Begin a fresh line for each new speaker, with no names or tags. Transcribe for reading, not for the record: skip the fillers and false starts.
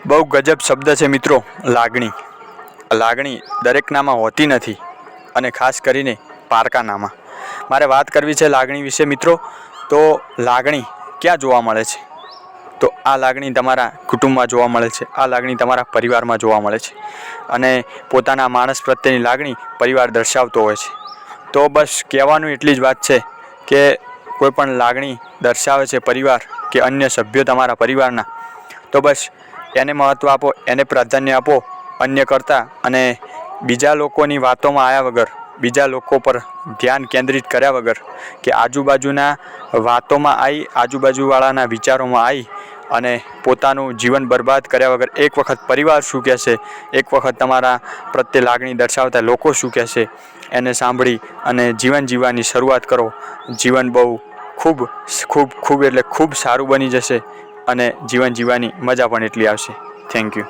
બહુ ગજબ શબ્દ છે મિત્રો, લાગણી. લાગણી દરેકનામાં હોતી નથી અને ખાસ કરીને પારકાનામાં. મારે વાત કરવી છે લાગણી વિશે મિત્રો. તો લાગણી ક્યાં જોવા મળે છે? તો આ લાગણી તમારા કુટુંબમાં જોવા મળે છે, આ લાગણી તમારા પરિવારમાં જોવા મળે છે અને પોતાના માણસ પ્રત્યેની લાગણી પરિવાર દર્શાવતો હોય છે. તો બસ કહેવાનું એટલી જ વાત છે કે કોઈ પણ લાગણી દર્શાવે છે પરિવાર કે અન્ય સભ્યો તમારા પરિવારના, તો બસ એને મહત્ત્વ આપો, એને પ્રાધાન્ય આપો અન્ય કરતાં, અને બીજા લોકોની વાતોમાં આવ્યા વગર, બીજા લોકો પર ધ્યાન કેન્દ્રિત કર્યા વગર કે આજુબાજુના વાતોમાં આવી, આજુબાજુવાળાના વિચારોમાં આવી અને પોતાનું જીવન બરબાદ કર્યા વગર એક વખત પરિવાર શું કહેશે, એક વખત તમારા પ્રત્યે લાગણી દર્શાવતા લોકો શું કહેશે, એને સાંભળી અને જીવન જીવવાની શરૂઆત કરો. જીવન બહુ ખૂબ ખૂબ ખૂબ એટલે ખૂબ સારું બની જશે અને જીવન જીવવાની મજા પણ એટલી આવશે. Thank you.